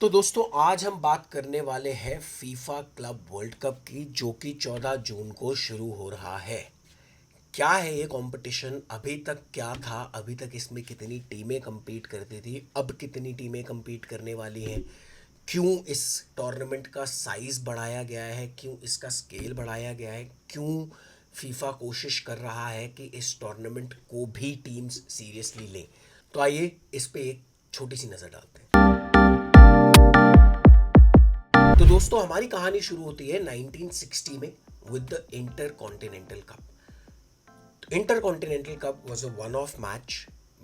तो दोस्तों आज हम बात करने वाले हैं फीफा क्लब वर्ल्ड कप की, जो कि 14 जून को शुरू हो रहा है। क्या है ये कंपटीशन, अभी तक क्या था, अभी तक इसमें कितनी टीमें compete करती थी, अब कितनी टीमें compete करने वाली हैं, क्यों इस टूर्नामेंट का साइज बढ़ाया गया है, क्यों इसका स्केल बढ़ाया गया है, क्यों फीफा कोशिश कर रहा है कि इस टूर्नामेंट को भी टीम्स सीरियसली लें। तो आइए इस पे एक छोटी सी नज़र डालते हैं। तो दोस्तों हमारी कहानी शुरू होती है 1960 में with the inter continental cup. Intercontinental Cup was a one-off match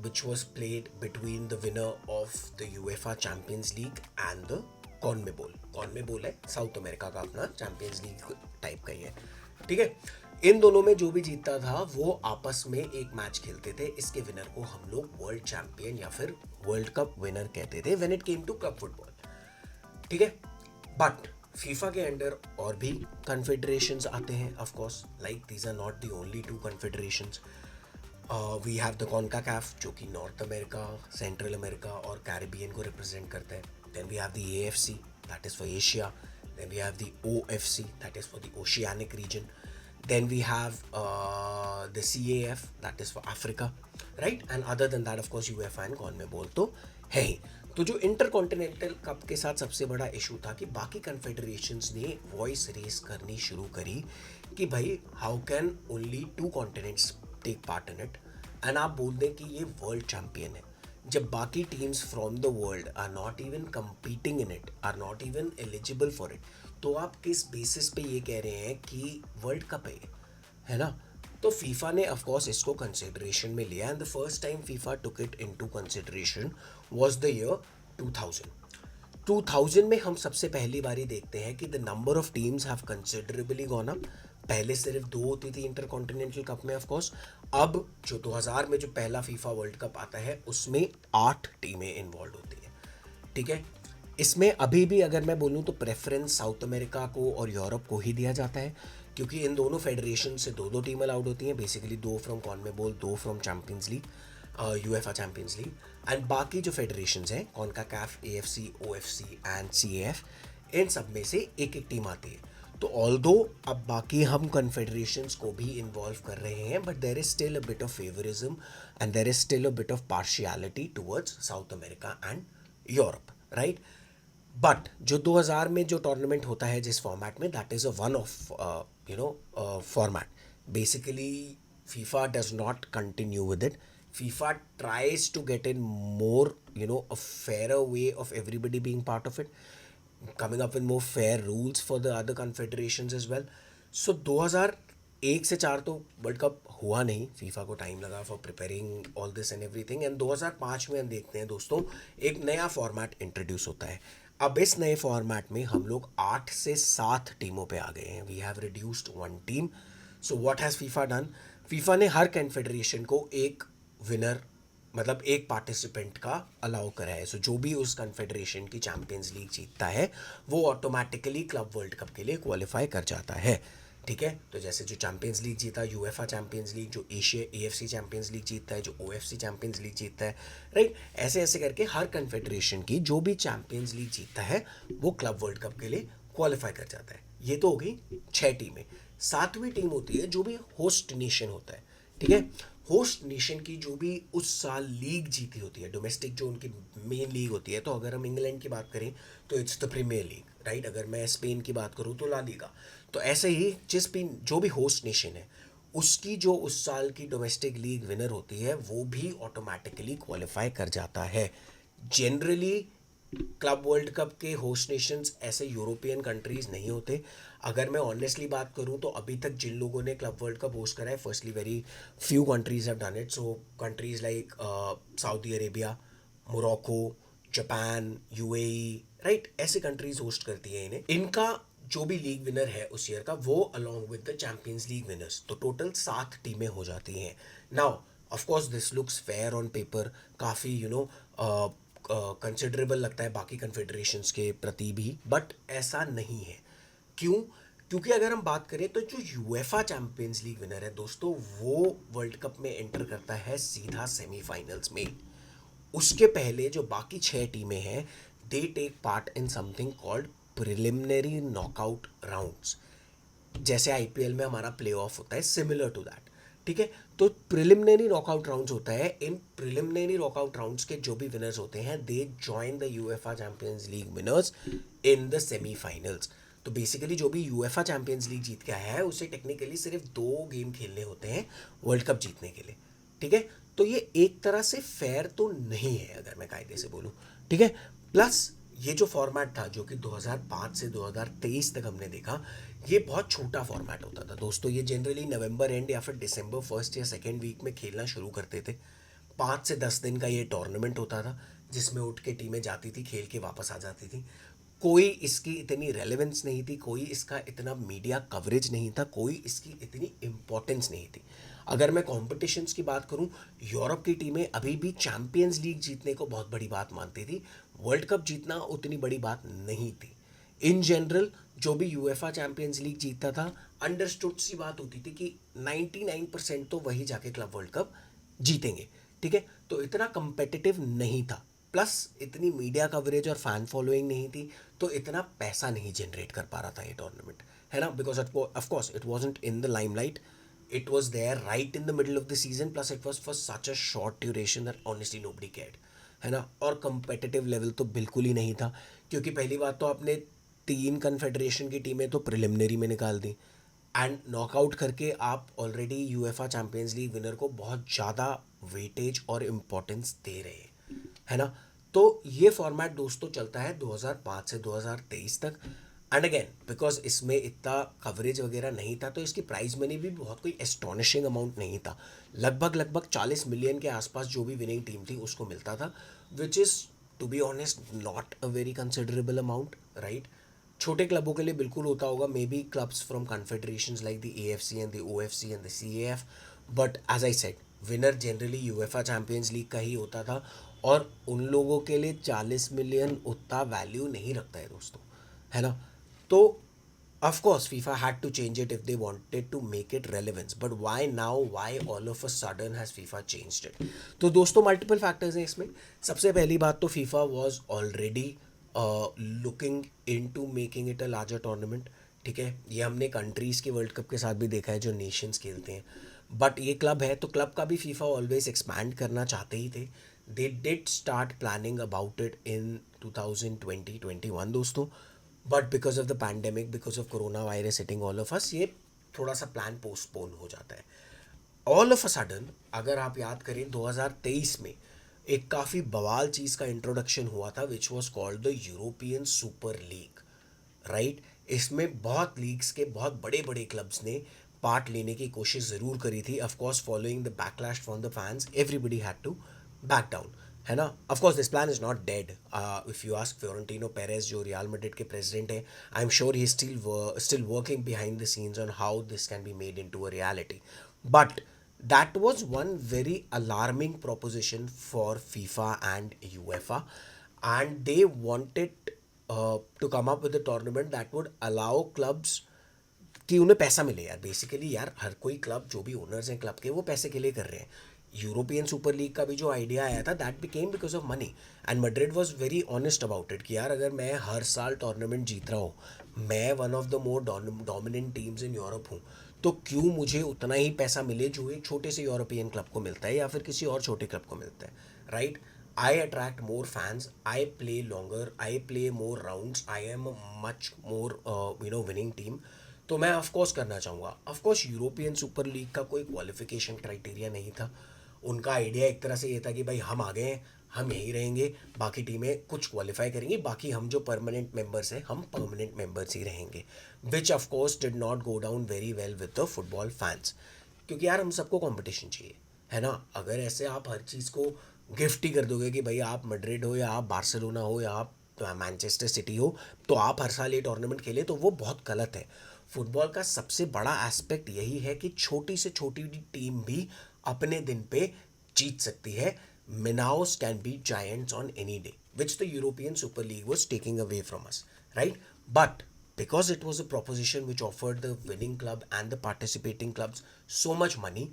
which was played between the winner of the UEFA Champions League and the CONMEBOL. CONMEBOL है साउथ अमेरिका का अपना चैंपियंस लीग टाइप का ही है, ठीक है। इन दोनों में जो भी जीतता था वो आपस में एक मैच खेलते थे। इसके विनर को हम लोग वर्ल्ड चैंपियन या फिर वर्ल्ड कप विनर कहते थे when it came to club football, ठीक है। बट फीफा के अंडर और भी कन्फेडरेशंस आते हैं, of course, like these are not the only two confederations. We have the CONCACAF जो कि नॉर्थ अमेरिका, सेंट्रल अमेरिका और कैरिबियन को रिप्रेजेंट करता है। Then we have the AFC, that is for Asia. Then we have the OFC, that is for the oceanic region. Then we have the CAF, that is for Africa, right? And other than that, of course, UEFA and CONMEBOL तो है ही। तो जो intercontinental cup के साथ सबसे बड़ा issue था कि बाकी कन्फेडरेशंस ने वॉइस रेस करनी शुरू करी कि भाई how can only two continents take part in it, and आप बोल दें कि ये वर्ल्ड चैंपियन है, जब बाकी teams from the world are not even competing in it, are not even eligible for it, तो आप किस बेसिस पे ये कह रहे हैं कि वर्ल्ड कप है ना। तो फीफा ने ऑफ कोर्स इसको कंसिडरेशन में लिया, and the first time FIFA took it into consideration was the year 2000। 2000 में हम सबसे पहली बारी देखते हैं कि the number of teams have considerably gone up. पहले सिर्फ 2 होती थी इंटरकॉन्टिनेंटल कप में, ऑफ कोर्स। अब जो 2000 में जो पहला फीफा वर्ल्ड कप आता है उसमें 8 टीमें इन्वॉल्व होती हैं, ठीक है। इसमें अभी भी अगर मैं बोलूँ तो प्रेफरेंस साउथ अमेरिका को और यूरोप को ही दिया जाता है, क्योंकि इन दोनों फेडरेशन से दो दो टीम अलाउड होती हैं, basically 2 from CONMEBOL, 2 from Champions League, UEFA Champions League. And बाकी जो फेडरेशंस हैं CONCACAF, AFC, OFC and CAF, इन सब में से एक एक टीम आती है। तो ऑल्दो अब बाकी हम कन्फेडरेशंस को भी इन्वॉल्व कर रहे हैं, but there is still a bit of favouritism and there is still a bit of partiality towards south America and Europe, right. But जो 2000 में जो टूर्नामेंट होता है जिस फॉर्मेट में, that is a one of format. Basically FIFA does not continue with it. FIFA tries to get in more a fairer way of everybody being part of it, coming up with more fair rules for the other confederations as well. So 2001 से 4 तो world cup हुआ नहीं, FIFA को time लगा for preparing all this and everything, and 2005 में हम देखते हैं दोस्तों एक नया फॉर्मेट इंट्रोड्यूस होता है। अब इस नए फॉर्मेट में हम लोग 8 से 7 टीमों पे आ गए हैं। We have reduced 1 team. So what has FIFA done? FIFA ने हर कन्फेडरेशन को एक विनर, मतलब एक पार्टिसिपेंट का अलाउ करा है। सो जो भी उस कन्फेडरेशन की चैंपियंस लीग जीतता है वो ऑटोमेटिकली क्लब वर्ल्ड कप के लिए क्वालिफाई कर जाता है, ठीक है। तो जैसे जो चैंपियंस लीग जीता यूएफा चैंपियंस लीग, जो एशिया एएफसी चैंपियंस लीग जीतता है, जो ओएफसी चैंपियंस लीग जीतता है, राइट। ऐसे ऐसे करके हर कन्फेडरेशन की जो भी चैंपियंस लीग जीतता है वो क्लब वर्ल्ड कप के लिए क्वालिफाई कर जाता है। ये तो हो गई 6 टीमें। 7वीं टीम होती है जो भी होस्ट नेशन होता है, ठीक है। होस्ट नेशन की जो भी उस साल लीग जीती होती है, डोमेस्टिक जो उनकी मेन लीग होती है, तो अगर हम इंग्लैंड की बात करें तो it's the premier league, right. अगर मैं स्पेन की बात करूँ तो ला लीगा। तो ऐसे ही जो भी होस्ट नेशन है उसकी जो उस साल की डोमेस्टिक लीग विनर होती है वो भी ऑटोमेटिकली क्वालिफाई कर जाता है। जनरली क्लब वर्ल्ड कप के होस्ट नेशंस ऐसे यूरोपियन कंट्रीज़ नहीं होते। अगर मैं ऑनेस्टली बात करूं तो अभी तक जिन लोगों ने क्लब वर्ल्ड कप होस्ट करा है, firstly very few countries have done it. So countries like Saudi Arabia, Morocco, Japan, UAE, right, ऐसे कंट्रीज होस्ट करती हैं इन्हें। इनका जो भी लीग विनर है उस ईयर का वो along with the champions league winners, तो टोटल 7 टीमें हो जाती हैं। Now of course this looks fair on paper, काफ़ी कंसिडरेबल लगता है बाकी कन्फेडरेशंस के प्रति भी, बट ऐसा नहीं है। क्यों? क्योंकि अगर हम बात करें तो जो यूएफा चैंपियंस लीग विनर है दोस्तों वो वर्ल्ड कप में एंटर करता है सीधा सेमीफाइनल्स में। उसके पहले जो बाकी 6 टीमें हैं they take part in something called preliminary knockout rounds. जैसे आईपीएल में हमारा प्ले ऑफ होता है, सिमिलर टू दैट. ठीक है, तो प्रिलिमिनरी नॉकआउट राउंड्स होता है. इन प्रिलिमिनरी नॉकआउट राउंड्स के जो भी विनर्स होते हैं, they join the UEFA Champions league winners in the semifinals. तो बेसिकली जो भी यूएफए चैंपियंस लीग जीत के आया है, उसे टेक्निकली सिर्फ 2 गेम खेलने होते हैं वर्ल्ड कप जीतने के लिए. ठीक है, तो ये एक तरह से फेयर तो नहीं है अगर मैं कायदे से बोलूँ. ठीक है, प्लस ये जो फॉर्मेट था जो कि 2005 से 2023 तक हमने देखा, ये बहुत छोटा फॉर्मेट होता था दोस्तों. ये जनरली नवंबर एंड या फिर दिसंबर फर्स्ट या सेकेंड वीक में खेलना शुरू करते थे. 5 से 10 दिन का ये टूर्नामेंट होता था जिसमें उठ के टीमें जाती थी, खेल के वापस आ जाती थी. कोई इसकी इतनी रेलेवेंस नहीं थी, कोई इसका इतना मीडिया कवरेज नहीं था, कोई इसकी इतनी इम्पोर्टेंस नहीं थी. अगर मैं कॉम्पिटिशन्स की बात करूं, यूरोप की टीमें अभी भी चैंपियंस लीग जीतने को बहुत बड़ी बात मानती थी. वर्ल्ड कप जीतना उतनी बड़ी बात नहीं थी. इन जनरल जो भी यूएफए चैंपियंस लीग जीतता था, अंडरस्टूड सी बात होती थी कि 99% तो वही जाके क्लब वर्ल्ड कप जीतेंगे. ठीक है, तो इतना कंपेटिटिव नहीं था. प्लस इतनी मीडिया कवरेज और फैन फॉलोइंग नहीं थी, तो इतना पैसा नहीं जनरेट कर पा रहा था ये टूर्नामेंट, है ना. Because of course it wasn't in the limelight, it was there right in the middle of the season, plus it was for such a short duration that honestly nobody cared, है ना. और competitive level तो बिल्कुल ही नहीं था, क्योंकि पहली बात तो आपने 3 कन्फेडरेशन की टीमें तो प्रिलिमिनरी में निकाल दी, एंड नॉकआउट करके आप already UEFA Champions league winner को बहुत ज़्यादा वेटेज और इम्पोर्टेंस दे रहे हैं, है ना. तो ये फॉर्मेट दोस्तों चलता है 2005 से 2023 तक. एंड अगेन बिकॉज इसमें इतना कवरेज वगैरह नहीं था, तो इसकी प्राइज मनी भी बहुत कोई एस्टॉनिशिंग अमाउंट नहीं था. लगभग 40 मिलियन के आसपास जो भी विनिंग टीम थी उसको मिलता था, which is to be honest not a very considerable amount, right. छोटे क्लबों के लिए बिल्कुल होता होगा, maybe clubs from confederations like the AFC and the OFC and the CAF. But as I said, winner generally UEFA Champions League का ही होता था, और उन लोगों के लिए 40 मिलियन उतना वैल्यू नहीं रखता है दोस्तों, है ना. तो of course FIFA had to change it if they wanted to make it relevant, but why now, why all of a sudden has FIFA changed it? तो दोस्तों मल्टीपल फैक्टर्स हैं इसमें. सबसे पहली बात तो FIFA was already looking into making it a larger tournament. ठीक है, ये हमने कंट्रीज़ के वर्ल्ड कप के साथ भी देखा है जो नेशंस खेलते हैं. बट ये क्लब है, तो क्लब का भी फीफा ऑलवेज एक्सपैंड करना चाहते ही थे. They did start planning about it in 2020-21 दोस्तों. But because of the pandemic, because of corona virus hitting all of us, ये थोड़ा सा प्लान पोस्टपोन हो जाता है. ऑल ऑफ अ सडन अगर आप याद करें 2023 में एक काफ़ी बवाल चीज़ का इंट्रोडक्शन हुआ था, which was called the European super league, right. इसमें बहुत लीग्स के बहुत बड़े बड़े क्लब्स ने पार्ट लेने की कोशिश ज़रूर करी थी. Of course following the backlash from the fans, everybody had to back down, है ना. Of course this plan is not dead. If you ask Florentino Perez जो रियल मैड्रिड के प्रेसिडेंट हैं, I am sure he still working behind the scenes on how this can be made into a reality. But that was one very alarming proposition for FIFA and UEFA, and they wanted to come up with a tournament that would allow clubs कि उन्हें पैसा मिले यार. Basically यार हर कोई club, जो भी owners हैं क्लब के, वो पैसे के लिए कर रहे हैं. यूरोपियन सुपर लीग का भी जो आइडिया आया था, that became because of money, and Madrid was very honest about it कि यार अगर मैं हर साल टूर्नामेंट जीत रहा हूँ, मैं one of the more dominant teams in Europe हूँ, तो क्यों मुझे उतना ही पैसा मिले जो एक छोटे से यूरोपियन क्लब को मिलता है या फिर किसी और छोटे क्लब को मिलता है, right. I attract more fans, I play longer, I play more rounds, I am much more winning team. तो मैं ऑफकोर्स करना चाहूँगा. ऑफकोर्स यूरोपियन सुपर लीग का कोई क्वालिफिकेशन क्राइटेरिया नहीं था. उनका आइडिया एक तरह से ये था कि भाई हम आ गए हैं, हम यहीं रहेंगे, बाकी टीमें कुछ क्वालिफाई करेंगी, बाकी हम जो परमानेंट मेंबर्स हैं हम परमानेंट मेंबर्स ही रहेंगे, विच of course did not go down very well with the football fans. क्योंकि यार हम सबको कंपटीशन चाहिए, है ना. अगर ऐसे आप हर चीज़ को गिफ्ट ही कर दोगे कि भाई आप मैड्रिड हो या आप बार्सिलोना हो या आप मैनचेस्टर सिटी हो, तो आप हर साल ये टूर्नामेंट खेलें, तो वो बहुत गलत है. फुटबॉल का सबसे बड़ा एस्पेक्ट यही है कि छोटी से छोटी टीम भी अपने दिन पे जीत सकती है. Manaus can beat Giants on any day, which the European Super League was taking away from us, right? But because it was a proposition which offered the winning club and the participating clubs so much money,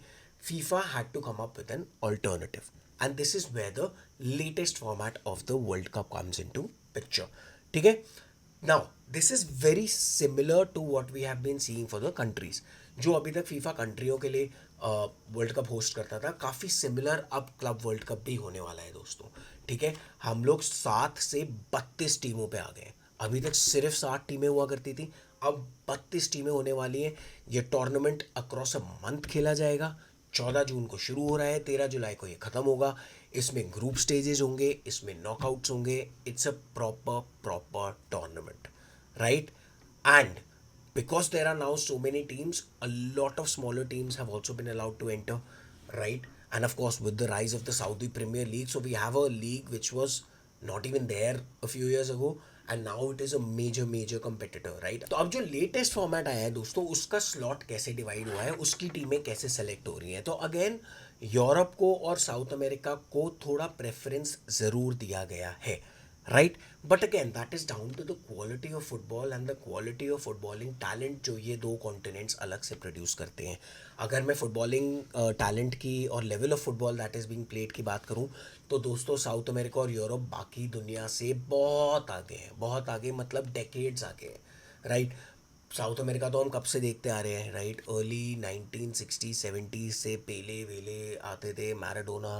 FIFA had to come up with an alternative. And this is where the latest format of the World Cup comes into picture, ठीक है. Now this is very similar to what we have been seeing for the countries. जो अभी तक FIFA कंट्रियों के लिए world cup host करता था, काफ़ी सिमिलर अब क्लब वर्ल्ड कप भी होने वाला है दोस्तों, ठीक है. हम लोग 7 से 32 टीमों पे आ गए हैं. अभी तक सिर्फ 7 टीमें हुआ करती थी, अब 32 टीमें होने वाली हैं. ये टूर्नामेंट अक्रॉस अ मंथ खेला जाएगा. 14 जून को शुरू हो रहा है, 13 जुलाई को ये ख़त्म होगा. इसमें ग्रुप स्टेजेस होंगे, इसमें नॉकआउट्स होंगे. It's a proper proper tournament, right. And because there are now so many teams, a lot of smaller teams have also been allowed to enter, right. And of course with the rise of the Saudi Premier League, so we have a league which was not even there a few years ago, and now it is a major competitor, right. तो अब जो latest format आया है दोस्तों, उसका slot कैसे divide हुआ है, उसकी टीमें कैसे सेलेक्ट हो रही हैं. तो अगेन यूरोप को और साउथ अमेरिका को थोड़ा प्रेफरेंस ज़रूर दिया गया है, right. But again that is down to the quality of football and the quality of footballing talent जो ये दो कॉन्टिनेंट्स अलग से प्रोड्यूस करते हैं. अगर मैं फुटबॉलिंग टैलेंट की और level of football that is being played की बात करूं, तो दोस्तों साउथ अमेरिका और यूरोप बाकी दुनिया से बहुत आगे हैं, बहुत आगे, मतलब डेकेड्स आगे हैं, राइट. साउथ अमेरिका तो हम कब से देखते आ रहे हैं, राइट. अर्ली 1960-70 से पेले वेले आते थे, मैराडोना,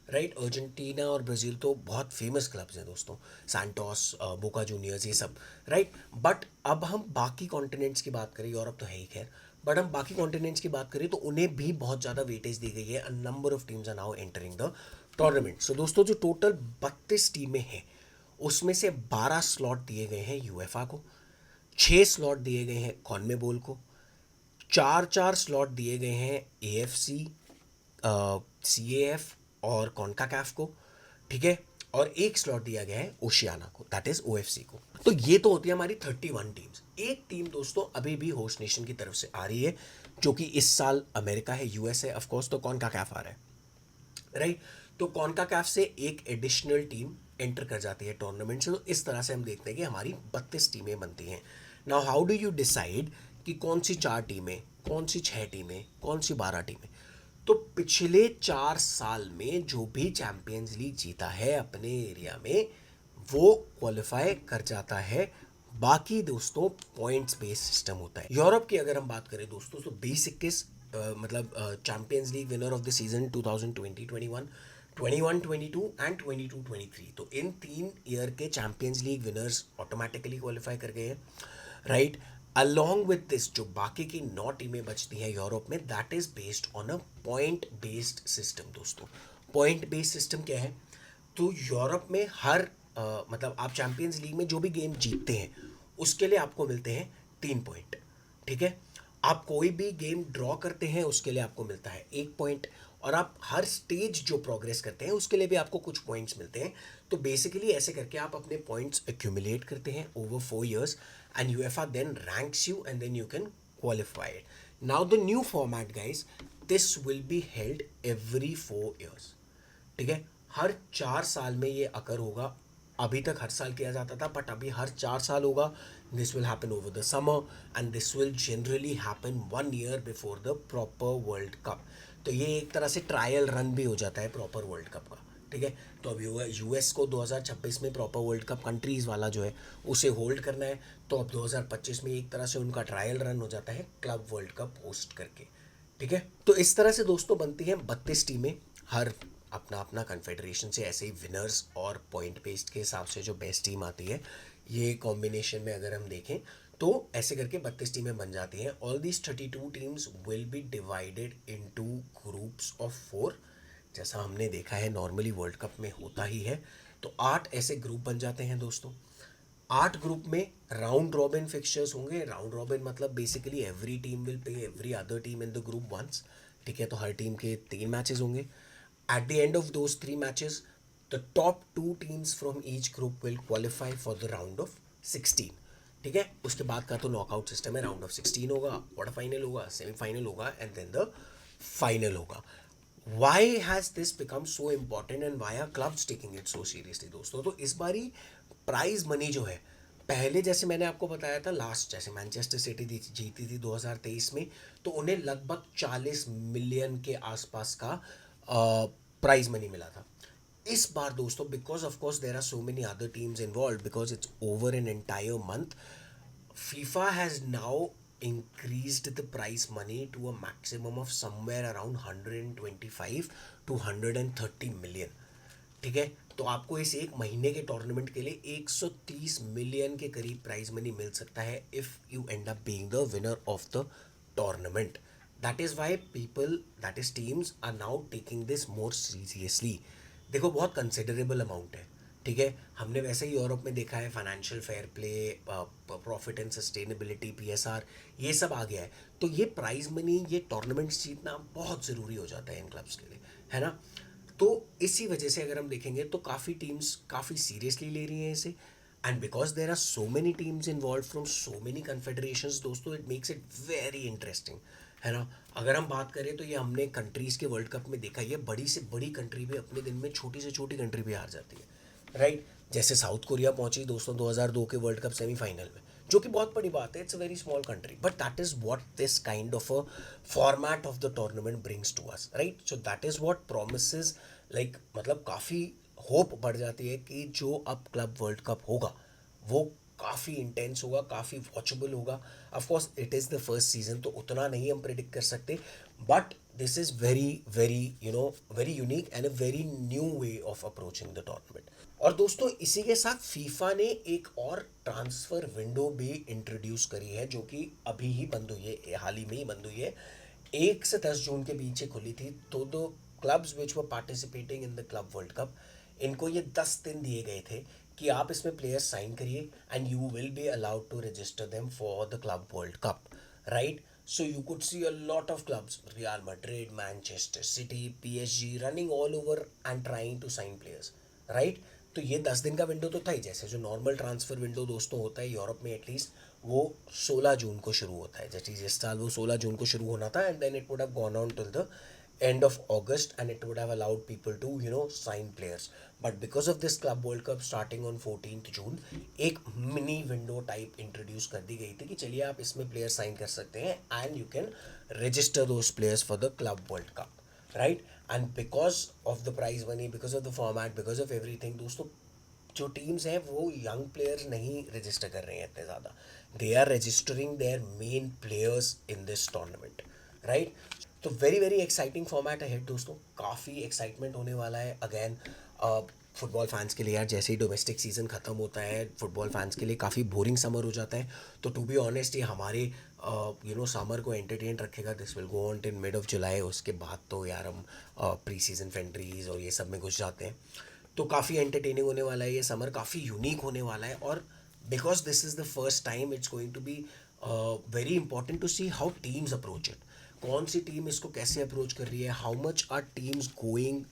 राइट. अर्जेंटीना और ब्राज़ील तो बहुत फेमस क्लब्स हैं दोस्तों, सैंटोस, बोका जूनियर्स, ये सब, राइट. बट अब हम बाकी कॉन्टिनेंट्स की बात करें, यूरोप तो है ही खैर, बट हम बाकी कॉन्टिनेंट्स की बात करें तो उन्हें भी बहुत ज़्यादा वेटेज दी गई है. A number of teams are now entering the tournament. So दोस्तों जो टोटल 32 टीमें हैं, उसमें से 12 स्लॉट दिए गए हैं यूएफए को, 6 स्लॉट दिए गए हैं कॉन्मेबोल को, 4 स्लॉट दिए गए हैं एएफसी, सीएएफ और कॉन्काकैफ को, ठीक है. और 1 स्लॉट दिया गया है ओशियाना को, दैट इज ओएफसी को. तो ये तो होती है हमारी 31 टीम्स. एक टीम दोस्तों अभी भी होस्ट नेशन की तरफ से आ रही है, जो कि इस साल अमेरिका है, यूएस है, ऑफकोर्स. तो कॉन्काकैफ आ रहा है, राइट. तो कॉन्काकैफ से एक एडिशनल टीम एंटर कर जाती है टूर्नामेंट से. तो इस तरह से हम देखते हैं कि हमारी 32 टीमें बनती हैं. Now how do you decide कि कौन सी 4 टीमें, कौन सी 6 टीमें, कौन सी 12 टीमें. तो पिछले 4 साल में जो भी चैंपियंस लीग जीता है अपने एरिया में, वो क्वालिफाई कर जाता है. बाकी दोस्तों पॉइंट्स बेस्ड सिस्टम होता है. यूरोप की अगर हम बात करें दोस्तों, तो B21 मतलब champions league winner of the season 2020-21, 21-22 and 22-23. तो इन 3 ईयर के champions league winners automatically qualify कर गए हैं, राइट. अलॉन्ग विथ दिस जो बाकी की 9 टीमें बचती हैं यूरोप में, that is based on a point based system दोस्तों. पॉइंट बेस्ड सिस्टम क्या है? तो यूरोप में हर मतलब आप चैंपियंस लीग में जो भी गेम जीतते हैं, उसके लिए आपको मिलते हैं 3 पॉइंट, ठीक है. आप कोई भी गेम ड्रॉ करते हैं, उसके लिए आपको मिलता है 1 पॉइंट. और आप हर स्टेज जो प्रोग्रेस करते हैं, उसके लिए भी आपको कुछ पॉइंट्स मिलते हैं. तो बेसिकली ऐसे करके आप अपने पॉइंट्स एक्यूमुलेट करते हैं over 4 years, and UEFA then ranks you and then you can qualify it. Now the new format guys, this will be held every 4 years, ठीक है. हर 4 साल में ये अकर होगा. अभी तक हर साल किया जाता था, बट अभी हर 4 साल होगा. This will happen over the summer and this will generally happen 1 year before the proper world cup. तो ये एक तरह से ट्रायल रन भी हो जाता है प्रॉपर वर्ल्ड कप का, ठीक है. तो अब यूएस को 2026 में प्रॉपर वर्ल्ड कप कंट्रीज़ वाला जो है उसे होल्ड करना है. तो अब 2025 में एक तरह से उनका ट्रायल रन हो जाता है क्लब वर्ल्ड कप होस्ट करके, ठीक है. तो इस तरह से दोस्तों बनती हैं 32 टीमें, हर अपना अपना कन्फेडरेशन से. ऐसे ही विनर्स और पॉइंट बेस्ड के हिसाब से जो बेस्ट टीम आती है, ये कॉम्बिनेशन में अगर हम देखें तो ऐसे करके 32 टीमें बन जाती हैं. All these 32 teams will be divided into groups of 4, जैसा हमने देखा है नॉर्मली वर्ल्ड कप में होता ही है. तो 8 ऐसे ग्रुप बन जाते हैं दोस्तों. 8 ग्रुप में राउंड रॉबिन फिक्सचर्स होंगे. राउंड रॉबिन मतलब basically every team will play every other team in the group once, ठीक है. तो हर टीम के 3 मैचेस होंगे. At the end of those 3 matches, the top 2 teams from each group will qualify for the round of 16, ठीक है. उसके बाद का तो नॉकआउट सिस्टम है. राउंड ऑफ 16 होगा, क्वार्टर फाइनल होगा, सेमीफाइनल होगा एंड देन द फाइनल होगा. Why has this become so important and why are clubs taking it so seriously दोस्तों? तो इस बारी प्राइज मनी जो है, पहले जैसे मैंने आपको बताया था, लास्ट जैसे मैनचेस्टर सिटी जीती थी 2023 में, तो उन्हें लगभग 40 मिलियन के आसपास का प्राइज मनी मिला था. इस बार दोस्तों, because of course there are so many other teams involved, because it's over an entire month, FIFA has now increased the prize money to a maximum of somewhere around 125 to 130 million. ठीक है, तो आपको इस एक महीने के tournament के लिए 130 मिलियन के करीब प्राइज मनी मिल सकता है if you end up being the winner of the tournament. That is why people, that is teams are now taking this more seriously. देखो बहुत कंसिडरेबल अमाउंट है. ठीक है, हमने वैसे ही यूरोप में देखा है, financial fair play, profit and sustainability, PSR, ये सब आ गया है. तो ये प्राइज मनी, ये टूर्नामेंट्स जीतना बहुत ज़रूरी हो जाता है इन क्लब्स के लिए, है ना. तो इसी वजह से अगर हम देखेंगे तो काफ़ी टीम्स काफ़ी सीरियसली ले रही हैं इसे. And because there are so many teams involve from so many confederations दोस्तों, it makes it very interesting, है ना. अगर हम बात करें तो ये हमने कंट्रीज़ के वर्ल्ड कप में देखा, ये बड़ी से बड़ी कंट्री भी अपने दिन में छोटी से छोटी कंट्री भी हार जाती है, राइट. जैसे साउथ कोरिया पहुंची दोस्तों 2002 के वर्ल्ड कप सेमीफाइनल में, जो कि बहुत बड़ी बात है. It's a very small country, but that is what this kind of a format of the tournament brings to us, right. So that is what promises, like मतलब काफ़ी होप बढ़ जाती है कि जो अब क्लब वर्ल्ड कप होगा वो काफ़ी इंटेंस होगा, काफ़ी वॉचेबल होगा. Of course it is the first season, तो उतना नहीं हम प्रिडिक्ट कर सकते, but this is very very very unique and a very new way of approaching the tournament. और दोस्तों इसी के साथ फीफा ने एक और ट्रांसफ़र विंडो भी इंट्रोड्यूस करी है, जो कि अभी ही बंद हुई है, हाल ही में ही बंद हुई है. 1 से 10 जून के बीच ये खुली थी. तो दो clubs which were participating in the club world cup, इनको ये 10 दिन दिए गए थे कि आप इसमें प्लेयर्स साइन करिए and you will be allowed to register them for the club world cup, right. So you could see a lot of clubs, Real Madrid, Manchester City, PSG, running all over and trying to sign players, right. तो ये 10 दिन का window तो था ही. जैसे जो normal transfer window दोस्तों होता है यूरोप में एटलीस्ट, वो 16 जून को शुरू होता है. जैसे इस साल वो 16 जून को शुरू होना था, and then it would have gone on till the end of August, and it would have allowed people to sign players. But because of this Club World Cup starting on 14th June, एक mini window type introduce कर दी गई थी कि चलिए आप इसमें player sign कर सकते हैं and you can register those players for the club world cup, right. And because of the prize money, because of the format, because of everything दोस्तों, जो टीम्स हैं वो यंग प्लेयर्स नहीं रजिस्टर कर रहे हैं इतने ज़्यादा. They are registering their main players in this tournament, right. तो वेरी वेरी एक्साइटिंग फॉर्मेट है दोस्तों, काफ़ी एक्साइटमेंट होने वाला है. अगेन फुटबॉल फैंस के लिए यार, जैसे ही डोमेस्टिक सीज़न ख़त्म होता है फुटबॉल फैंस के लिए काफ़ी बोरिंग समर हो जाता है. तो टू बी ऑनेस्ट ये हमारे समर को एंटरटेन रखेगा. This will go on till mid of July. उसके बाद तो यार हम प्री सीजन फेंट्रीज और ये सब में घुस जाते हैं. तो काफ़ी एंटरटेनिंग होने वाला है ये समर, काफ़ी यूनिक होने वाला है. और because this is the first time, it's going to be very important to see how teams approach it. कौन सी टीम इसको कैसे अप्रोच कर रही है, how much are teams going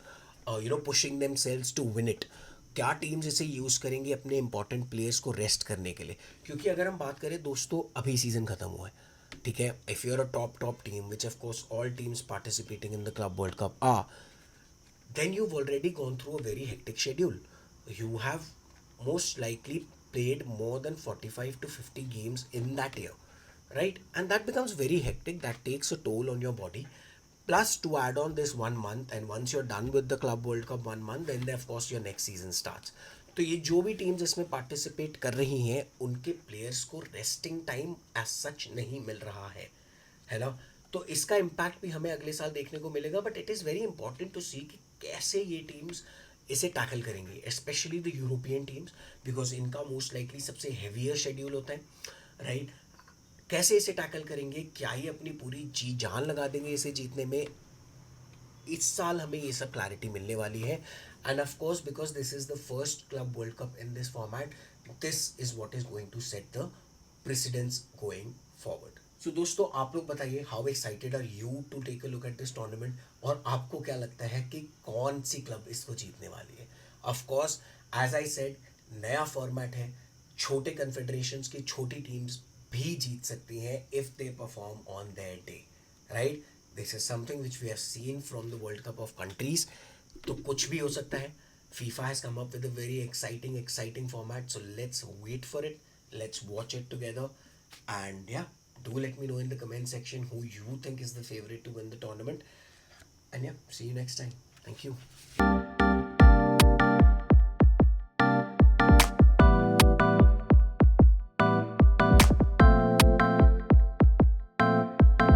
pushing themselves to win it. क्या teams इसे use करेंगी अपने इंपॉर्टेंट प्लेयर्स को रेस्ट करने के लिए. क्योंकि अगर हम बात करें दोस्तों, अभी सीज़न ख़त्म हुआ है, ठीक है. If you are a top team, which of course all teams participating in the club world cup are, then you've already gone through a very hectic schedule. You have most likely played more than 45 to 50 games in that year, right? And that becomes very hectic. That takes a toll on your body. Plus, to add on this 1 month, and once you're done with the Club World Cup 1 month, then of course your next season starts. तो ये जो भी teams इसमें participate कर रही हैं उनके players को रेस्टिंग टाइम एज सच नहीं मिल रहा है ना. तो इसका इम्पैक्ट भी हमें अगले साल देखने को मिलेगा. But it is very important to see कि कैसे ये टीम्स इसे टैकल करेंगी, specially the European teams, because इनका मोस्ट लाइकली सबसे हेवियर शेड्यूल होता है, राइट. कैसे इसे टैकल करेंगे, क्या ये अपनी पूरी जी जान लगा देंगे इसे जीतने में, इस साल हमें ये सब क्लैरिटी मिलने वाली है. And of course because this is the first Club world Cup in this format, this is what is going to set the precedence going forward. So दोस्तों आप लोग बताइए, how excited are you to take a look at this tournament, और आपको क्या लगता है कि कौन सी क्लब इसको जीतने वाली है. Of course as I said, नया फॉर्मेट है, छोटे कन्फेडरेशंस की छोटी टीम्स भी जीत सकती हैं if they perform on their day, right. This is something which we have seen from the world cup of countries. तो कुछ भी हो सकता है. FIFA has come up with a very exciting format. So let's wait for it. Let's watch it together. And yeah, do let me know in the comment section who you think is the favorite to win the tournament. And yeah, see you next time. Thank you.